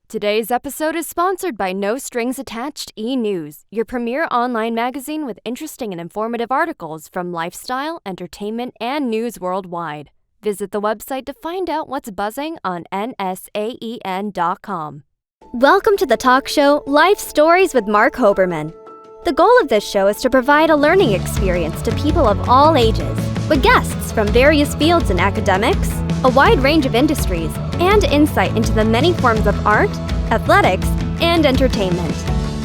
Today's episode is sponsored by No Strings Attached e-News, your premier online magazine with interesting and informative articles from lifestyle, entertainment, and news worldwide. Visit the website to find out what's buzzing on nsaen.com. Welcome to the talk show Life Stories with Marc Hoberman. The goal of this show is to provide a learning experience to people of all ages, with guests from various fields in academics, a wide range of industries, and insight into the many forms of art, athletics, and entertainment.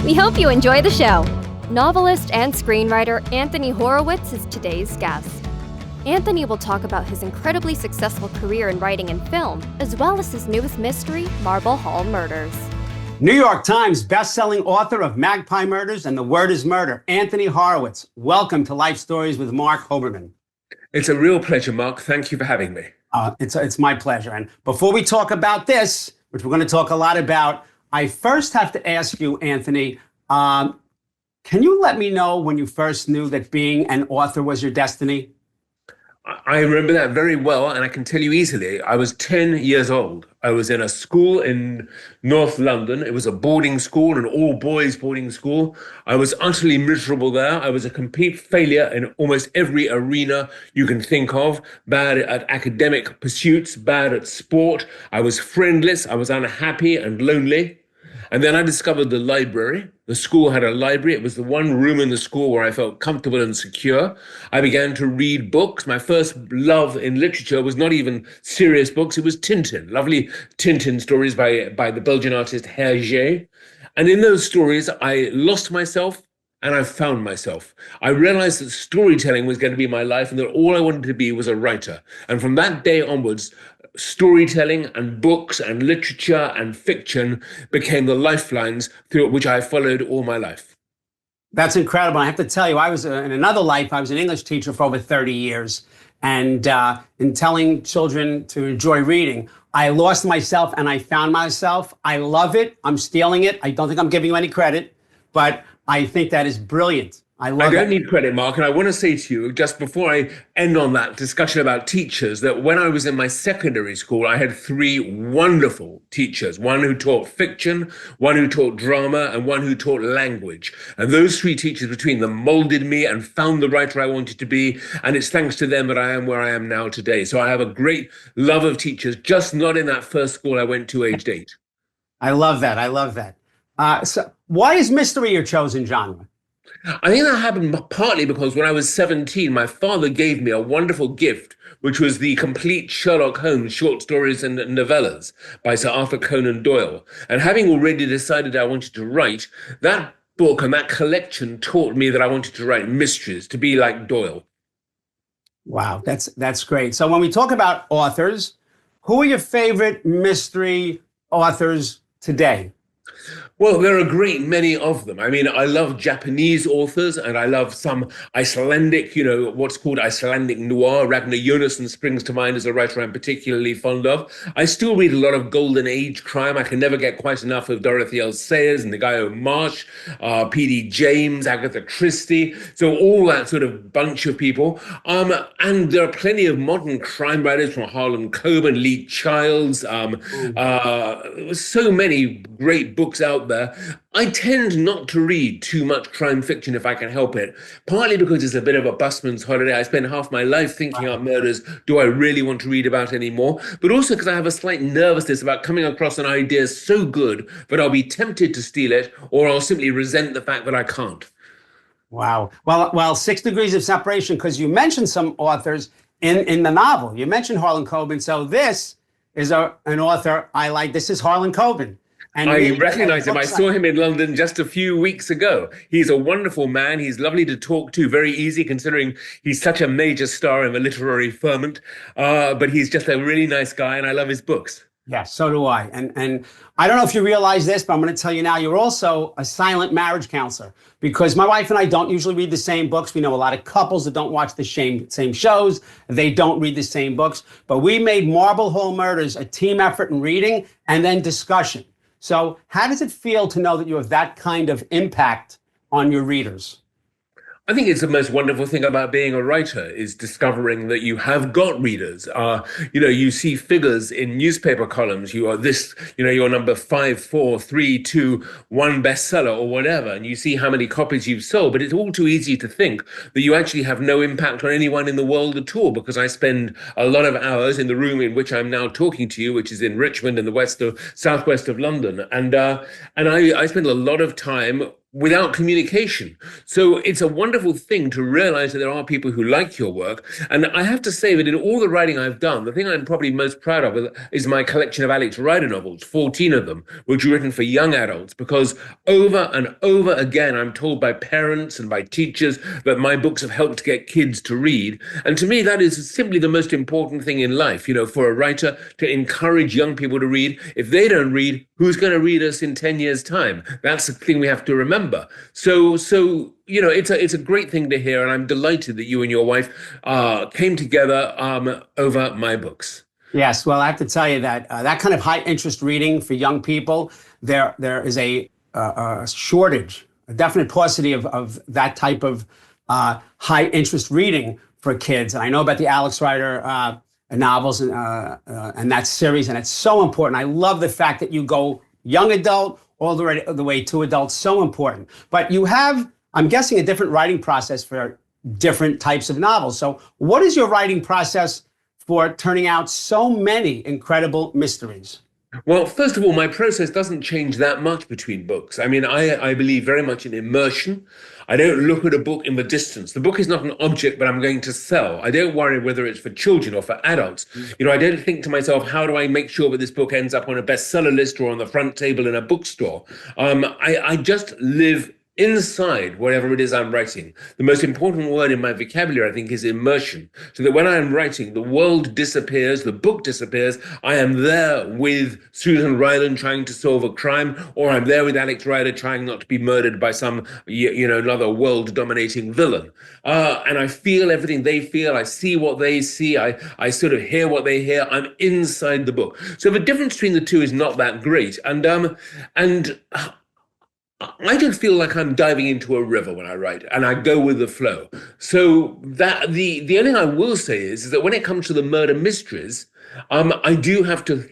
We hope you enjoy the show. Novelist and screenwriter Anthony Horowitz is today's guest. Anthony will talk about his incredibly successful career in writing and film, as well as his newest mystery, Marble Hall Murders. New York Times best-selling author of Magpie Murders and The Word is Murder, Anthony Horowitz. Welcome to Life Stories with Marc Hoberman. It's a real pleasure, Mark. Thank you for having me. It's my pleasure. And before we talk about this, which we're going to talk a lot about, I first have to ask you, Anthony, can you let me know when you first knew that being an author was your destiny? I remember that very well, and I can tell you easily. I was 10 years old. I was in a school in North London. It was a boarding school, an all-boys boarding school. I was utterly miserable there. I was a complete failure in almost every arena you can think of. Bad at academic pursuits, bad at sport. I was friendless. I was unhappy and lonely. And then I discovered the library. The school had a library. It was the one room in the school where I felt comfortable and secure. I began to read books. My first love in literature was not even serious books. It was Tintin, lovely Tintin stories by the Belgian artist Hergé. And in those stories, I lost myself and I found myself. I realized that storytelling was going to be my life and that all I wanted to be was a writer. And from that day onwards, storytelling and books and literature and fiction became the lifelines through which I followed all my life. That's incredible. I have to tell you, I was in another life, I was an English teacher for over 30 years. And in telling children to enjoy reading, I lost myself and I found myself. I love it. I'm stealing it. I don't think I'm giving you any credit, but I think that is brilliant. I don't need credit, Mark, and I want to say to you, just before I end on that discussion about teachers, that when I was in my secondary school, I had three wonderful teachers, one who taught fiction, one who taught drama, and one who taught language. And those three teachers between them molded me and found the writer I wanted to be, and it's thanks to them that I am where I am now today. So I have a great love of teachers, just not in that first school I went to aged 8. I love that. I love that. So why is mystery your chosen genre? I think that happened partly because when I was 17, my father gave me a wonderful gift, which was the complete Sherlock Holmes short stories and novellas by Sir Arthur Conan Doyle. And having already decided I wanted to write, that book and that collection taught me that I wanted to write mysteries, to be like Doyle. Wow, that's great. So when we talk about authors, who are your favorite mystery authors today? Well, there are a great many of them. I mean, I love Japanese authors and I love some Icelandic, what's called Icelandic noir. Ragnar Jonasson springs to mind as a writer I'm particularly fond of. I still read a lot of Golden Age crime. I can never get quite enough of Dorothy L. Sayers and the Guy Marsh, P.D. James, Agatha Christie. So all that sort of bunch of people. And there are plenty of modern crime writers from Harlan Coben, Lee Childs. So many great books out there. I tend not to read too much crime fiction if I can help it, partly because it's a bit of a busman's holiday. I spend half my life thinking up murders. Do I really want to read about any more? But also because I have a slight nervousness about coming across an idea so good that I'll be tempted to steal it, or I'll simply resent the fact that I can't. Wow. Well, 6 Degrees of Separation, because you mentioned some authors in the novel. You mentioned Harlan Coben. So this is an author I like. This is Harlan Coben. And I recognize him. I saw him in London just a few weeks ago. He's a wonderful man. He's lovely to talk to, very easy considering he's such a major star in the literary firmament. But he's just a really nice guy and I love his books. Yeah, so do I. And I don't know if you realize this, but I'm going to tell you now, you're also a silent marriage counselor because my wife and I don't usually read the same books. We know a lot of couples that don't watch the same shows. They don't read the same books. But we made Marble Hall Murders a team effort in reading and then discussion. So how does it feel to know that you have that kind of impact on your readers? I think it's the most wonderful thing about being a writer is discovering that you have got readers. You see figures in newspaper columns. You are this, you're number 5, 4, 3, 2, 1 bestseller or whatever, and you see how many copies you've sold. But it's all too easy to think that you actually have no impact on anyone in the world at all, because I spend a lot of hours in the room in which I'm now talking to you, which is in Richmond in the southwest of London, and I spend a lot of time without communication. So it's a wonderful thing to realize that there are people who like your work. And I have to say that in all the writing I've done, the thing I'm probably most proud of is my collection of Alex Rider novels, 14 of them, which are written for young adults, because over and over again, I'm told by parents and by teachers that my books have helped get kids to read. And to me, that is simply the most important thing in life, for a writer to encourage young people to read. If they don't read, who's going to read us in 10 years' time? That's the thing we have to remember. So it's a great thing to hear, and I'm delighted that you and your wife came together over my books. Yes, well, I have to tell you that that kind of high interest reading for young people, there is a shortage, a definite paucity of that type of high interest reading for kids. And I know about the Alex Rider novels and that series, and it's so important. I love the fact that you go young adult all the way to adults, so important. But you have, I'm guessing, a different writing process for different types of novels. So what is your writing process for turning out so many incredible mysteries? Well, first of all, my process doesn't change that much between books. I mean, I believe very much in immersion. I don't look at a book in the distance. The book is not an object that I'm going to sell. I don't worry whether it's for children or for adults. I don't think to myself, how do I make sure that this book ends up on a bestseller list or on the front table in a bookstore? I just live inside whatever it is I'm writing. The most important word in my vocabulary, I think, is immersion. So that when I am writing, the world disappears, the book disappears. I am there with Susan Ryland trying to solve a crime, or I'm there with Alex Rider trying not to be murdered by some, another world-dominating villain. And I feel everything they feel. I see what they see. I sort of hear what they hear. I'm inside the book. So the difference between the two is not that great. And I don't feel like I'm diving into a river when I write, and I go with the flow. So that the only thing I will say is that when it comes to the murder mysteries, I do have to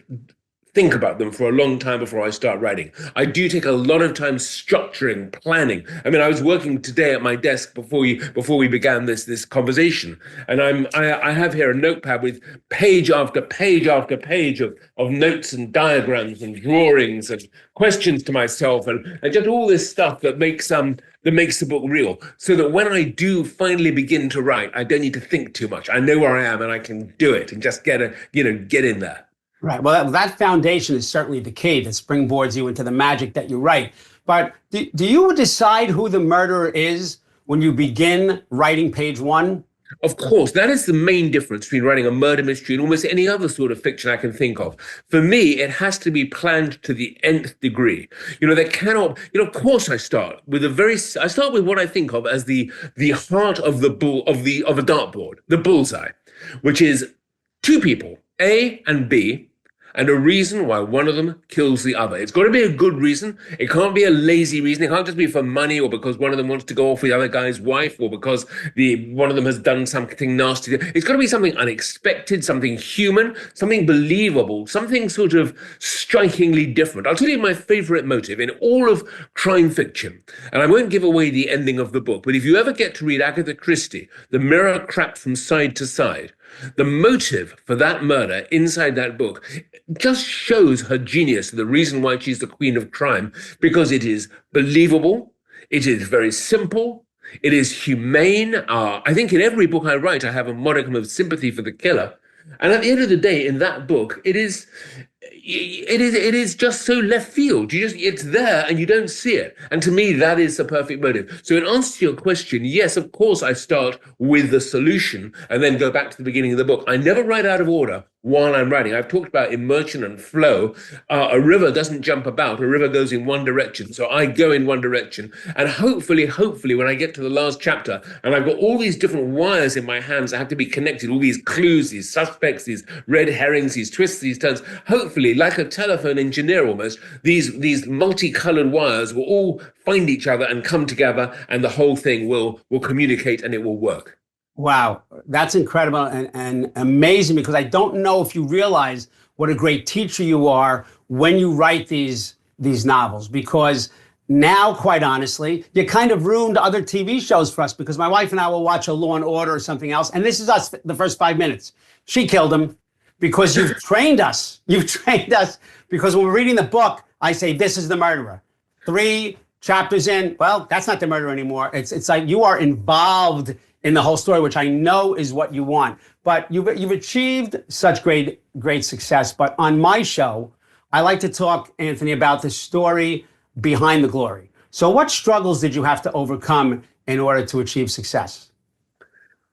think about them for a long time before I start writing. I do take a lot of time structuring, planning. I mean, I was working today at my desk before we began this conversation, and I have here a notepad with page after page after page of notes and diagrams and drawings and questions to myself and just all this stuff that makes the book real, so that when I do finally begin to write, I don't need to think too much. I know where I am and I can do it and just get in there. Right. Well, that foundation is certainly the key that springboards you into the magic that you write. But do you decide who the murderer is when you begin writing page one? Of course, that is the main difference between writing a murder mystery and almost any other sort of fiction I can think of. For me, it has to be planned to the nth degree. There cannot, of course I start with what I think of as the heart of a dartboard, the bullseye, which is two people, A and B, and a reason why one of them kills the other. It's got to be a good reason. It can't be a lazy reason. It can't just be for money, or because one of them wants to go off with the other guy's wife, or because one of them has done something nasty. It's got to be something unexpected, something human, something believable, something sort of strikingly different. I'll tell you my favorite motive in all of crime fiction, and I won't give away the ending of the book, but if you ever get to read Agatha Christie, The Mirror Cracked from Side to Side, the motive for that murder inside that book just shows her genius, the reason why she's the queen of crime, because it is believable, it is very simple, it is humane. I think in every book I write, I have a modicum of sympathy for the killer. And at the end of the day, in that book, it is just so left field. It's there and you don't see it. And to me, that is the perfect motive. So in answer to your question, yes, of course, I start with the solution and then go back to the beginning of the book. I never write out of order. while I'm writing. I've talked about immersion and flow. A river doesn't jump about. A river goes in one direction. So I go in one direction. And hopefully, when I get to the last chapter, and I've got all these different wires in my hands that have to be connected, all these clues, these suspects, these red herrings, these twists, these turns, hopefully, like a telephone engineer almost, these multicolored wires will all find each other and come together, and the whole thing will communicate and it will work. Wow, that's incredible and amazing, because I don't know if you realize what a great teacher you are when you write these novels, because now, quite honestly, you kind of ruined other TV shows for us, because my wife and I will watch a Law and Order or something else, and this is us the first 5 minutes. She killed him, because you've trained us. You've trained us, because when we're reading the book, I say, this is the murderer. 3 chapters in, well, that's not the murderer anymore. It's like you are involved in the whole story, which I know is what you want. But you've achieved such great success. But on my show, I like to talk, Anthony, about the story behind the glory. So what struggles did you have to overcome in order to achieve success?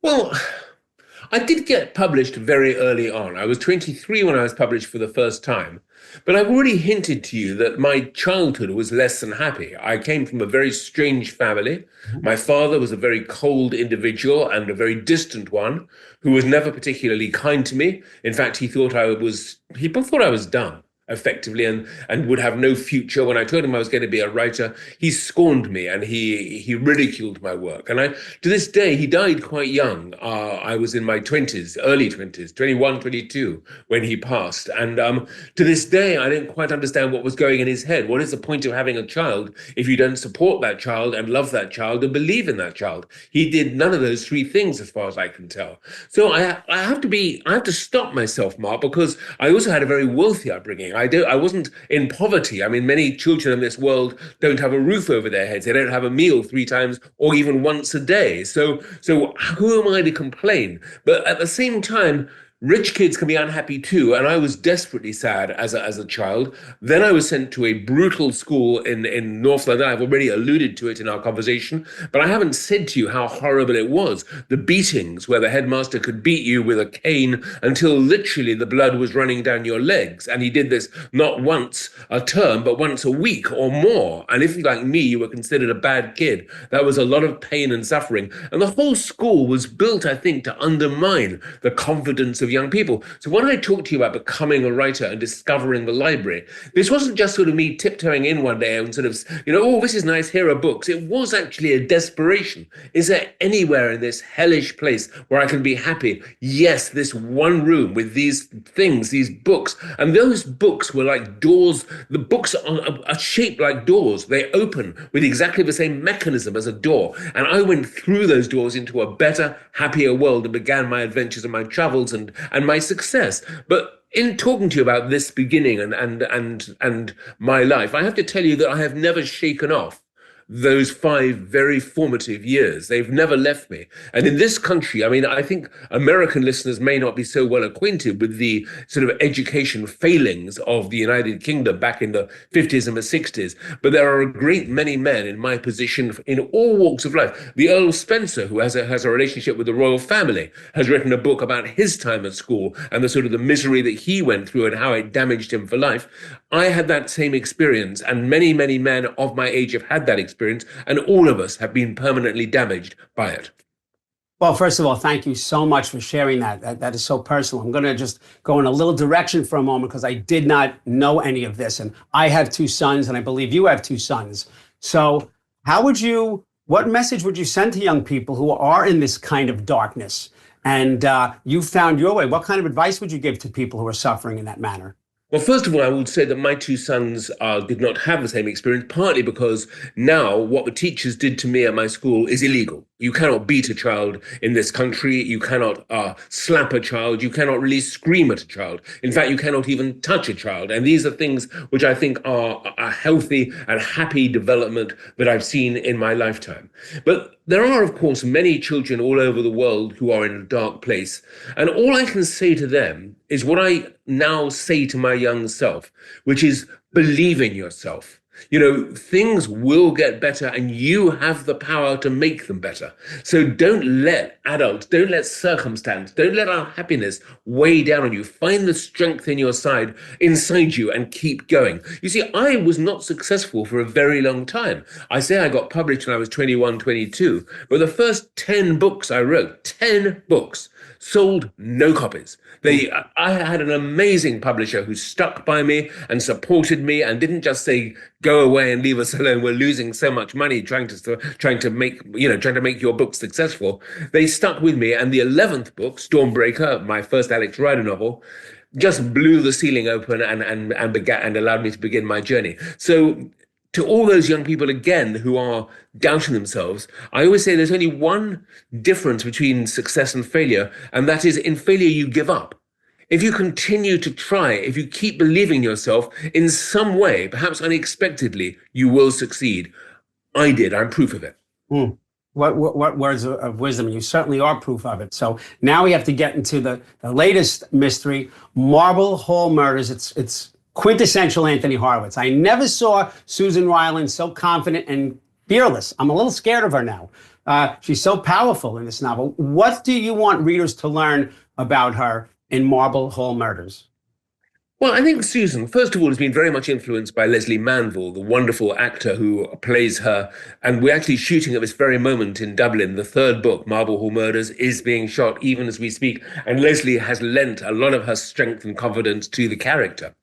Well, I did get published very early on. I was 23 when I was published for the first time. But I've already hinted to you that my childhood was less than happy. I came from a very strange family. My father was a very cold individual and a very distant one who was never particularly kind to me. In fact, people thought I was dumb, effectively, and would have no future. When I told him I was going to be a writer, he scorned me and he ridiculed my work. And to this day, he died quite young. I was in my 20s, early 20s, 21, 22, when he passed. And to this day, I didn't quite understand what was going in his head. What is the point of having a child if you don't support that child and love that child and believe in that child? He did none of those 3 things, as far as I can tell. So I have to stop myself, Mark, because I also had a very wealthy upbringing. I wasn't in poverty. I mean, many children in this world don't have a roof over their heads. They don't have a meal 3 times or even once a day. So who am I to complain? But at the same time, rich kids can be unhappy too, and I was desperately sad as a child. Then I was sent to a brutal school in North London. I've already alluded to it in our conversation, but I haven't said to you how horrible it was. The beatings, where the headmaster could beat you with a cane until literally the blood was running down your legs. And he did this not once a term, but once a week or more. And if, like me, you were considered a bad kid, that was a lot of pain and suffering. And the whole school was built, I think, to undermine the confidence of young people. So when I talked to you about becoming a writer and discovering the library, this wasn't just sort of me tiptoeing in one day and sort of, oh, this is nice, here are books. It was actually a desperation. Is there anywhere in this hellish place where I can be happy? Yes, this one room with these things, these books. And those books were like doors. The books are shaped like doors. They open with exactly the same mechanism as a door. And I went through those doors into a better, happier world and began my adventures and my travels and my success. But in talking to you about this beginning and my life, I have to tell you that I have never shaken off those 5 very formative years. They've never left me. And in this country, I mean, I think American listeners may not be so well acquainted with the sort of education failings of the United Kingdom back in the 50s and the 60s. But there are a great many men in my position in all walks of life. The Earl Spencer, who has a relationship with the royal family, has written a book about his time at school and the sort of the misery that he went through and how it damaged him for life. I had that same experience, and many, many men of my age have had that experience, and all of us have been permanently damaged by it. Well, first of all, thank you so much for sharing that. That is so personal. I'm going to just go in a little direction for a moment, because I did not know any of this. And I have 2 sons, and I believe you have 2 sons. So what message would you send to young people who are in this kind of darkness? And you found your way. What kind of advice would you give to people who are suffering in that manner? Well, first of all, I would say that my 2 sons did not have the same experience, partly because now what the teachers did to me at my school is illegal. You cannot beat a child in this country. You cannot slap a child. You cannot really scream at a child. In fact, you cannot even touch a child. And these are things which I think are a healthy and happy development that I've seen in my lifetime. But there are, of course, many children all over the world who are in a dark place. And all I can say to them is what I now say to my young self, which is believe in yourself. Things will get better and you have the power to make them better. So don't let circumstance, don't let unhappiness weigh down on you. Find the strength inside you and keep going. You see, I was not successful for a very long time. I say I got published when I was 21, 22, but the first 10 books I wrote, 10 books, sold no copies. I had an amazing publisher who stuck by me and supported me and didn't just say, go away and leave us alone. We're losing so much money trying to make your book successful. They stuck with me, and the 11th book, Stormbreaker, my first Alex Rider novel, just blew the ceiling open and allowed me to begin my journey. So to all those young people, again, who are doubting themselves, I always say there's only one difference between success and failure, and that is in failure, you give up. If you continue to try, if you keep believing yourself in some way, perhaps unexpectedly, you will succeed. I did. I'm proof of it. What words of wisdom. You certainly are proof of it. So now we have to get into the latest mystery, Marble Hall Murders. It's quintessential Anthony Horowitz. I never saw Susan Ryland so confident and fearless. I'm a little scared of her now. She's so powerful in this novel. What do you want readers to learn about her in Marble Hall Murders? Well, I think Susan, first of all, has been very much influenced by Leslie Manville, the wonderful actor who plays her. And we're actually shooting at this very moment in Dublin. The third book, Marble Hall Murders, is being shot even as we speak. And Leslie has lent a lot of her strength and confidence to the character.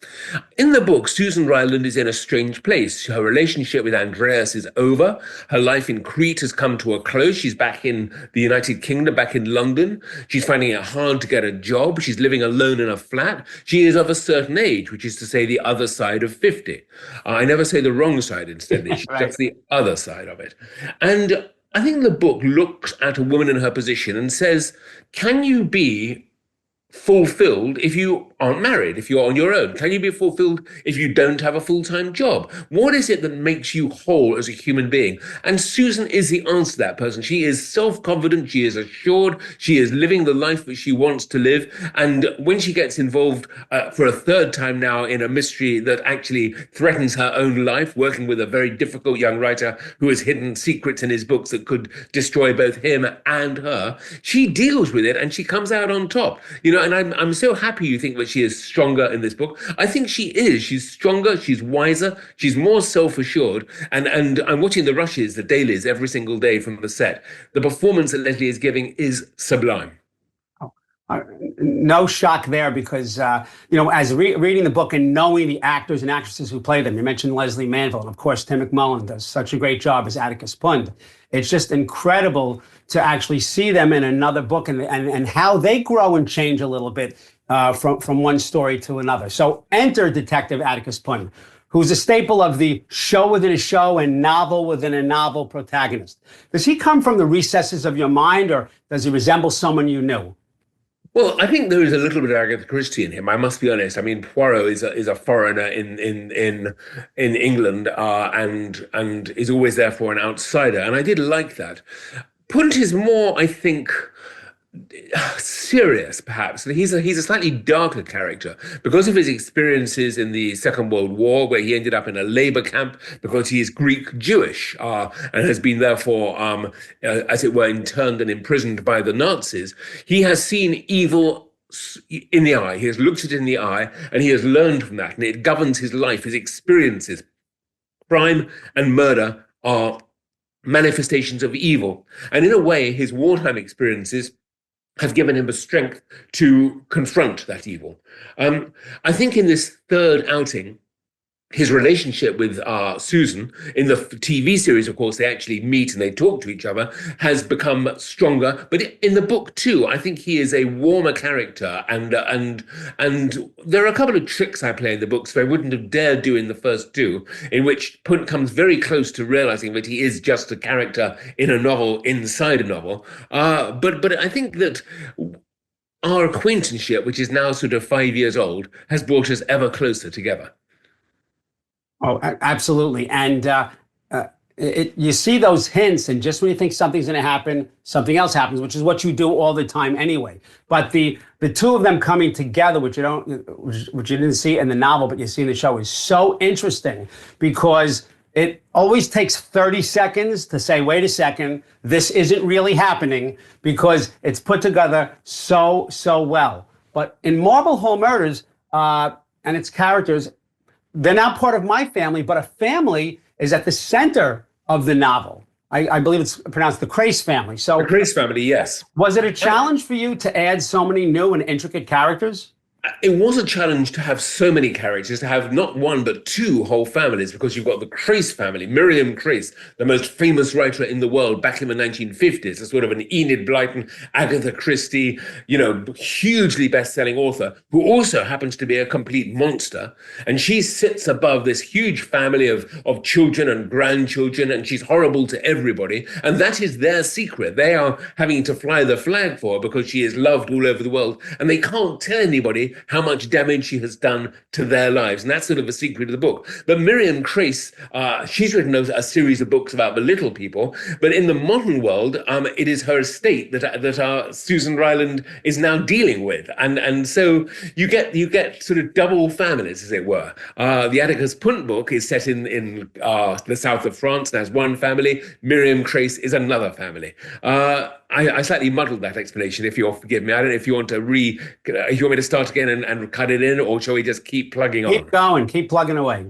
In the book, Susan Ryland is in a strange place. Her relationship with Andreas is over. Her life in Crete has come to a close. She's back in the United Kingdom, back in London. She's finding it hard to get a job. She's living alone in a flat. She is of a certain age, which is to say the other side of 50. I never say the wrong side, instead. It's Right. just the other side of it. And I think the book looks at a woman in her position and says, can you be fulfilled if you aren't married, if you're on your own? Can you be fulfilled if you don't have a full-time job? What is it that makes you whole as a human being? And Susan is the answer to that person. She is self-confident, she is assured, she is living the life that she wants to live. And when she gets involved for a third time now in a mystery that actually threatens her own life, working with a very difficult young writer who has hidden secrets in his books that could destroy both him and her, she deals with it and she comes out on top. And I'm so happy you think that she is stronger in this book. I think she is. She's stronger, she's wiser, she's more self-assured. And I'm watching the rushes, the dailies, every single day from the set. The performance that Leslie is giving is sublime. No shock there, because, as reading the book and knowing the actors and actresses who play them, you mentioned Leslie Manville, and of course, Tim McMullen does such a great job as Adakus Pund. It's just incredible to actually see them in another book and how they grow and change a little bit from one story to another. So enter Detective Adakus Pund, who's a staple of the show within a show and novel within a novel protagonist. Does he come from the recesses of your mind, or does he resemble someone you knew? Well, I think there is a little bit of Agatha Christie in him. I must be honest. I mean, Poirot is a foreigner in England and is always therefore an outsider, and I did like that. Punt is more, I think, serious, perhaps. He's a slightly darker character because of his experiences in the Second World War, where he ended up in a labor camp because he is Greek Jewish and has been therefore, as it were, interned and imprisoned by the Nazis. He has seen evil in the eye. He has looked it in the eye, and he has learned from that, and it governs his life, his experiences. Crime and murder are manifestations of evil, and in a way, his wartime experiences have given him the strength to confront that evil. I think in this third outing, his relationship with Susan, in the TV series, of course, they actually meet and they talk to each other, has become stronger. But in the book, too, I think he is a warmer character. And there are a couple of tricks I play in the books that I wouldn't have dared do in the first two, in which Punt comes very close to realizing that he is just a character in a novel inside a novel. But I think that our acquaintanceship, which is now sort of 5 years old, has brought us ever closer together. Oh, absolutely. And you see those hints, and just when you think something's going to happen, something else happens, which is what you do all the time anyway. But the two of them coming together, which you didn't see in the novel, but you see in the show, is so interesting because it always takes 30 seconds to say, wait a second, this isn't really happening, because it's put together so well. But in Marble Hall Murders and its characters, they're not part of my family, but a family is at the center of the novel. I believe it's pronounced the Crace family. So The Crace family, yes. Was it a challenge for you to add so many new and intricate characters? It was a challenge to have so many characters, to have not one but two whole families, because you've got the Crace family, Miriam Crace, the most famous writer in the world back in the 1950s, a sort of an Enid Blyton, Agatha Christie, hugely best-selling author, who also happens to be a complete monster. And she sits above this huge family of children and grandchildren, and she's horrible to everybody. And that is their secret. They are having to fly the flag for her because she is loved all over the world, and they can't tell anybody how much damage she has done to their lives. And that's sort of a secret of the book. But Miriam Crace, she's written a series of books about the little people. But in the modern world, it is her estate that Susan Ryland is now dealing with. And so you get sort of double families, as it were. The Adakus Pund book is set in the south of France and has one family. Miriam Crace is another family. I slightly muddled that explanation, if you'll forgive me. I don't know if you want me to start again and cut it in, or shall we just keep plugging on? Keep going, keep plugging away.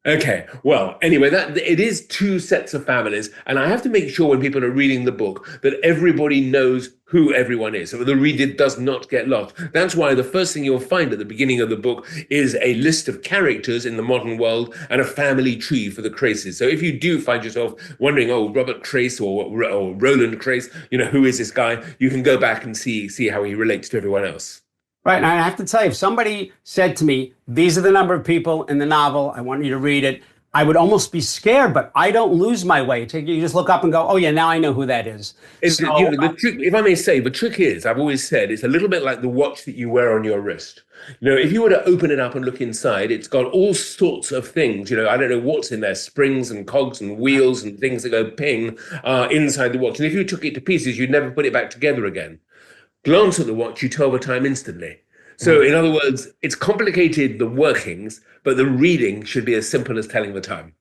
Okay, well, anyway, it is two sets of families, and I have to make sure when people are reading the book that everybody knows who everyone is, so the reader does not get lost. That's why the first thing you'll find at the beginning of the book is a list of characters in the modern world and a family tree for the Craces. So if you do find yourself wondering, Robert Crace or Roland Crace, who is this guy, you can go back and see how he relates to everyone else. Right, and I have to tell you, if somebody said to me, these are the number of people in the novel, I want you to read it, I would almost be scared, but I don't lose my way. You just look up and go, oh yeah, now I know who that is. The trick, if I may say, the trick is, I've always said, it's a little bit like the watch that you wear on your wrist. If you were to open it up and look inside, it's got all sorts of things. I don't know what's in there, springs and cogs and wheels and things that go ping inside the watch. And if you took it to pieces, you'd never put it back together again. Glance at the watch, you tell the time instantly. So in other words, it's complicated, the workings, but the reading should be as simple as telling the time.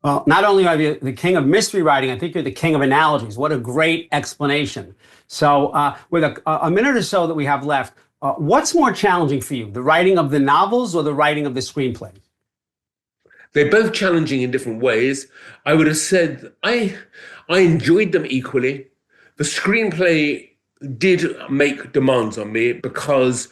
Well, not only are you the king of mystery writing, I think you're the king of analogies. What a great explanation. So with a minute or so that we have left, what's more challenging for you, the writing of the novels or the writing of the screenplay? They're both challenging in different ways. I would have said I enjoyed them equally. The screenplay did make demands on me because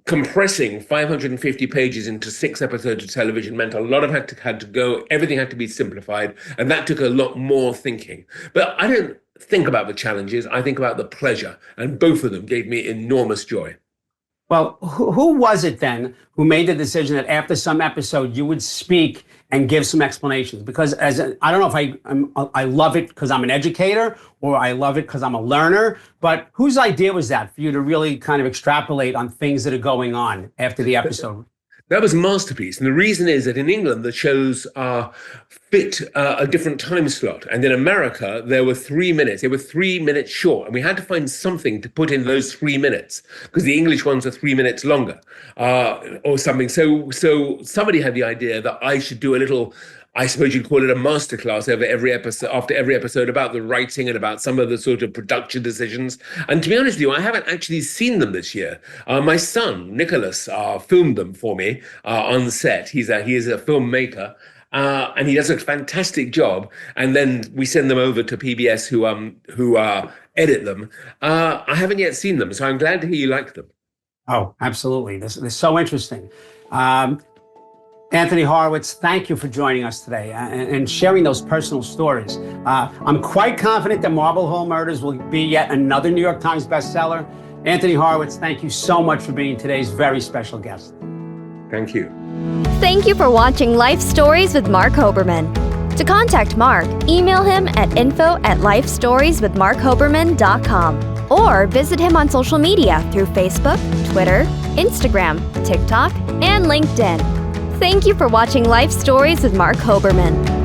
compressing 550 pages into 6 episodes of television meant a lot of had to go, everything had to be simplified, and that took a lot more thinking. But I don't think about the challenges, I think about the pleasure, and both of them gave me enormous joy. Well, who was it then who made the decision that after some episode you would speak and give some explanations? Because I don't know if I love it because I'm an educator or I love it because I'm a learner, but whose idea was that for you to really kind of extrapolate on things that are going on after the episode? That was a masterpiece. And the reason is that in England, the shows fit a different time slot. And in America, there were 3 minutes. They were 3 minutes short. And we had to find something to put in those 3 minutes because the English ones are 3 minutes longer or something. So somebody had the idea that I should do a little, I suppose you'd call it a masterclass after every episode about the writing and about some of the sort of production decisions. And to be honest with you, I haven't actually seen them this year. My son, Nicholas, filmed them for me on set. He is a filmmaker. And he does a fantastic job. And then we send them over to PBS who edit them. I haven't yet seen them, so I'm glad to hear you like them. Oh, absolutely. This is so interesting. Anthony Horowitz, thank you for joining us today and sharing those personal stories. I'm quite confident that Marble Hall Murders will be yet another New York Times bestseller. Anthony Horowitz, thank you so much for being today's very special guest. Thank you. Thank you for watching Life Stories with Marc Hoberman. To contact Marc, email him at info@lifestorieswithmarchoberman.com or visit him on social media through Facebook, Twitter, Instagram, TikTok, and LinkedIn. Thank you for watching Life Stories with Marc Hoberman.